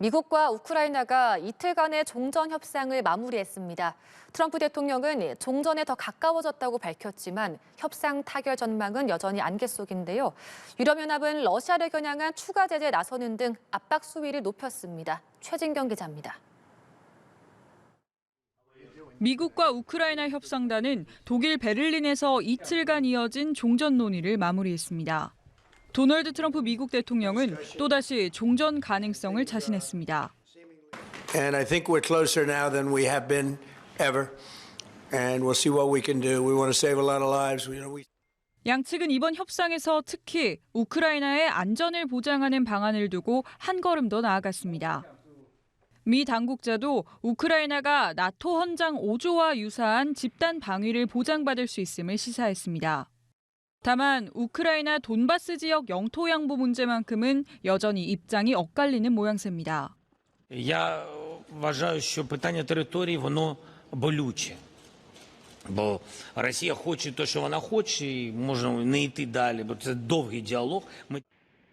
미국과 우크라이나가 이틀간의 종전 협상을 마무리했습니다. 트럼프 대통령은 종전에 더 가까워졌다고 밝혔지만 협상 타결 전망은 여전히 안개 속인데요. 유럽연합은 러시아를 겨냥한 추가 제재에 나서는 등 압박 수위를 높였습니다. 최진경 기자입니다. 미국과 우크라이나 협상단은 독일 베를린에서 이틀간 이어진 종전 논의를 마무리했습니다. 도널드 트럼프 미국 대통령은 또다시 종전 가능성을 자신했습니다. And I think we're closer now than we have been ever. And we'll see what we can do. We want to save a lot of lives. 양측은 이번 협상에서 특히 우크라이나의 안전을 보장하는 방안을 두고 한 걸음 더 나아갔습니다. 미 당국자도 우크라이나가 나토 헌장 5조와 유사한 집단 방위를 보장받을 수 있음을 시사했습니다. 다만 우크라이나 돈바스 지역 영토 양보 문제만큼은 여전히 입장이 엇갈리는 모양새입니다. Я вважаю, що питання території воно болюче. Бо Росія хоче те, що вона хоче, і можна не йти далі, бо це довгий діалог.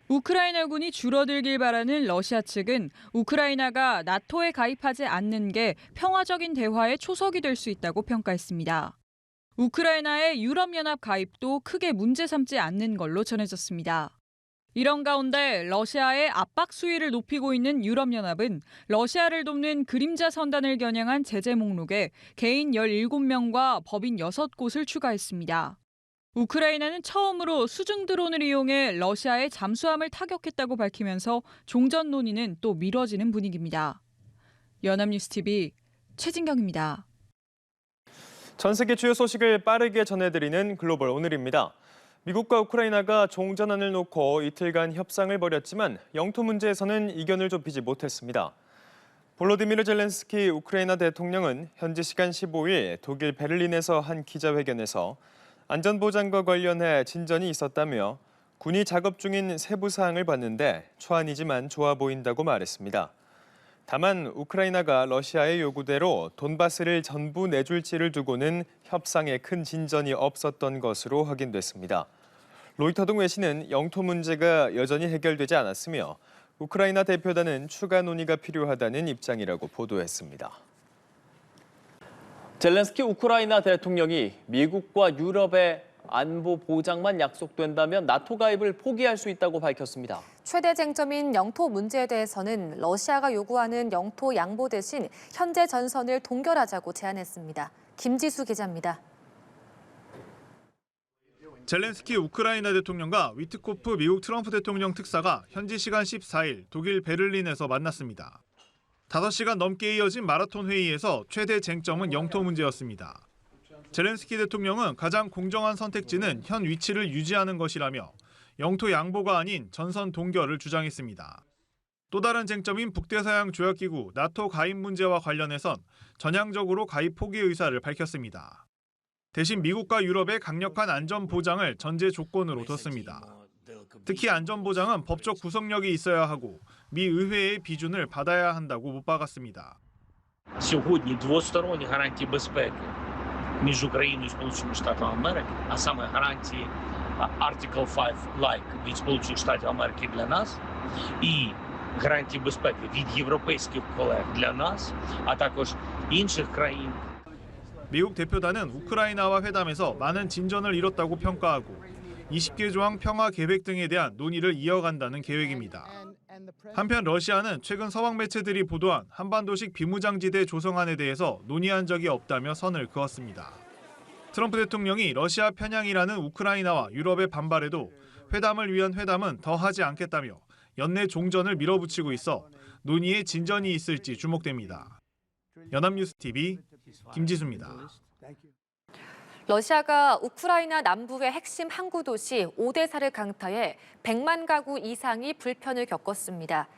우크라이나군이 줄어들길 바라는 러시아 측은 우크라이나가 나토에 가입하지 않는 게 평화적인 대화의 초석이 될 수 있다고 평가했습니다. 우크라이나의 유럽연합 가입도 크게 문제 삼지 않는 걸로 전해졌습니다. 이런 가운데 러시아의 압박 수위를 높이고 있는 유럽연합은 러시아를 돕는 그림자 선단을 겨냥한 제재 목록에 개인 17명과 법인 6곳을 추가했습니다. 우크라이나는 처음으로 수중 드론을 이용해 러시아의 잠수함을 타격했다고 밝히면서 종전 논의는 또 미뤄지는 분위기입니다. 연합뉴스TV 최진경입니다. 전 세계 주요 소식을 빠르게 전해드리는 글로벌 오늘입니다. 미국과 우크라이나가 종전안을 놓고 이틀간 협상을 벌였지만 영토 문제에서는 이견을 좁히지 못했습니다. 볼로디미르 젤렌스키 우크라이나 대통령은 현지 시간 15일 독일 베를린에서 한 기자회견에서 안전보장과 관련해 진전이 있었다며 군이 작업 중인 세부 사항을 봤는데 초안이지만 좋아 보인다고 말했습니다. 다만 우크라이나가 러시아의 요구대로 돈바스를 전부 내줄지를 두고는 협상에 큰 진전이 없었던 것으로 확인됐습니다. 로이터 등 외신은 영토 문제가 여전히 해결되지 않았으며 우크라이나 대표단은 추가 논의가 필요하다는 입장이라고 보도했습니다. 젤렌스키 우크라이나 대통령이 미국과 유럽의 안보 보장만 약속된다면 나토 가입을 포기할 수 있다고 밝혔습니다. 최대 쟁점인 영토 문제에 대해서는 러시아가 요구하는 영토 양보 대신 현재 전선을 동결하자고 제안했습니다. 김지수 기자입니다. 젤렌스키 우크라이나 대통령과 위트코프 미국 트럼프 대통령 특사가 현지 시간 14일 독일 베를린에서 만났습니다. 5시간 넘게 이어진 마라톤 회의에서 최대 쟁점은 영토 문제였습니다. 젤렌스키 대통령은 가장 공정한 선택지는 현 위치를 유지하는 것이라며 영토 양보가 아닌 전선 동결을 주장했습니다. 또 다른 쟁점인 북대서양 조약기구 나토 가입 문제와 관련해선 전향적으로 가입 포기 의사를 밝혔습니다. 대신 미국과 유럽의 강력한 안전 보장을 전제 조건으로 뒀습니다. 특히 안전 보장은 법적 구속력이 있어야 하고 미 의회의 비준을 받아야 한다고 못 박았습니다. Сьогодні двосторонні гарантії безпеки між Україною і Сполученими Штатами Америки, а саме гарантії Article 5-like від Сполучених Штатів Америки для нас і гарантії безпеки від європейських колег для нас, а також інших країн. 미국 대표단은 우크라이나와 회담에서 많은 진전을 이뤘다고 평가하고 20개 조항 평화 계획 등에 대한 논의를 이어간다는 계획입니다. 한편 러시아는 최근 서방 매체들이 보도한 한반도식 비무장지대 조성안에 대해서 논의한 적이 없다며 선을 그었습니다. 트럼프 대통령이 러시아 편향이라는 우크라이나와 유럽의 반발에도 회담을 위한 회담은 더 하지 않겠다며 연내 종전을 밀어붙이고 있어 논의에 진전이 있을지 주목됩니다. 연합뉴스TV 김지수입니다. 러시아가 우크라이나 남부의 핵심 항구 도시 오데사를 강타해 100만 가구 이상이 불편을 겪었습니다.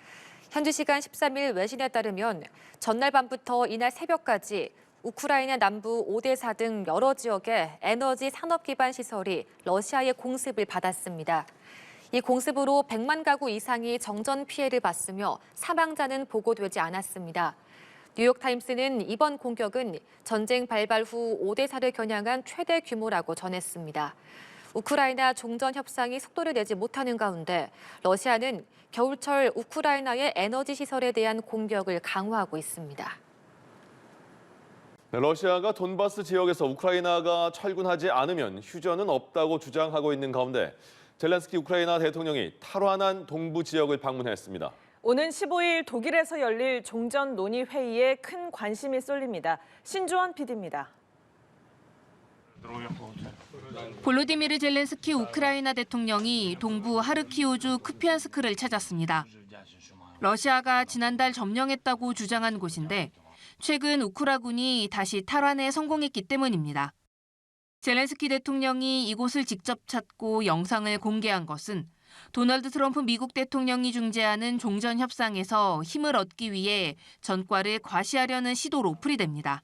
현지 시간 13일 외신에 따르면 전날 밤부터 이날 새벽까지 우크라이나 남부 오데사 등 여러 지역의 에너지 산업 기반 시설이 러시아의 공습을 받았습니다. 이 공습으로 100만 가구 이상이 정전 피해를 봤으며 사망자는 보고되지 않았습니다. 뉴욕타임스는 이번 공격은 전쟁 발발 후 오데사를 겨냥한 최대 규모라고 전했습니다. 우크라이나 종전 협상이 속도를 내지 못하는 가운데 러시아는 겨울철 우크라이나의 에너지 시설에 대한 공격을 강화하고 있습니다. 네, 러시아가 돈바스 지역에서 우크라이나가 철군하지 않으면 휴전은 없다고 주장하고 있는 가운데 젤렌스키 우크라이나 대통령이 탈환한 동부 지역을 방문했습니다. 오는 15일 독일에서 열릴 종전 논의 회의에 큰 관심이 쏠립니다. 신주원 PD입니다. 볼로디미르 젤렌스키 우크라이나 대통령이 동부 하르키우주 쿠피안스크를 찾았습니다. 러시아가 지난달 점령했다고 주장한 곳인데 최근 우크라군이 다시 탈환에 성공했기 때문입니다. 젤렌스키 대통령이 이곳을 직접 찾고 영상을 공개한 것은 도널드 트럼프 미국 대통령이 중재하는 종전 협상에서 힘을 얻기 위해 전과를 과시하려는 시도로 풀이됩니다.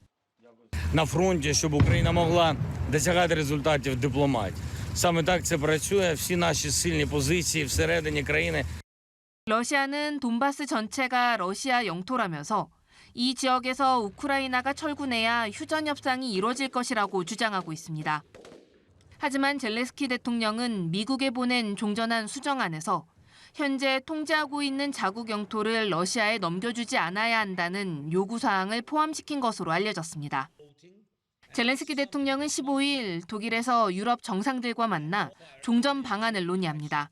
На фронті, щоб Україна могла досягати результатів в дипломатії. Саме так це працює. Всі наші сильні позиції всередині країни. 러시아는 돈바스 전체가 러시아 영토라면서 이 지역에서 우크라이나가 철군해야 휴전 협상이 이뤄질 것이라고 주장하고 있습니다. 하지만 젤렌스키 대통령은 미국에 보낸 종전안 수정안에서 현재 통제하고 있는 자국 영토를 러시아에 넘겨주지 않아야 한다는 요구사항을 포함시킨 것으로 알려졌습니다. 젤렌스키 대통령은 15일 독일에서 유럽 정상들과 만나 종전 방안을 논의합니다.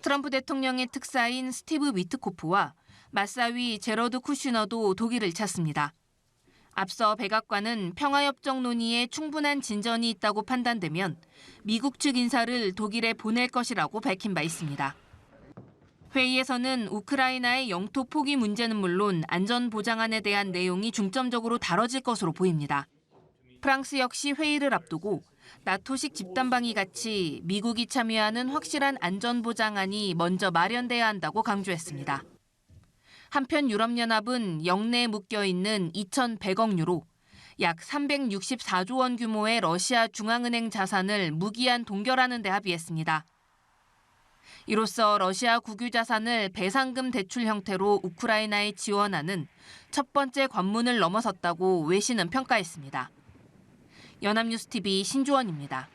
트럼프 대통령의 특사인 스티브 위트코프와 맞사위 제러드 쿠슈너도 독일을 찾습니다. 앞서 백악관은 평화협정 논의에 충분한 진전이 있다고 판단되면 미국 측 인사를 독일에 보낼 것이라고 밝힌 바 있습니다. 회의에서는 우크라이나의 영토 포기 문제는 물론 안전 보장안에 대한 내용이 중점적으로 다뤄질 것으로 보입니다. 프랑스 역시 회의를 앞두고 나토식 집단방위 같이 미국이 참여하는 확실한 안전 보장안이 먼저 마련돼야 한다고 강조했습니다. 한편 유럽연합은 영내에 묶여있는 2,100억 유로, 약 364조 원 규모의 러시아 중앙은행 자산을 무기한 동결하는 데 합의했습니다. 이로써 러시아 국유 자산을 배상금 대출 형태로 우크라이나에 지원하는 첫 번째 관문을 넘어섰다고 외신은 평가했습니다. 연합뉴스TV 신주원입니다.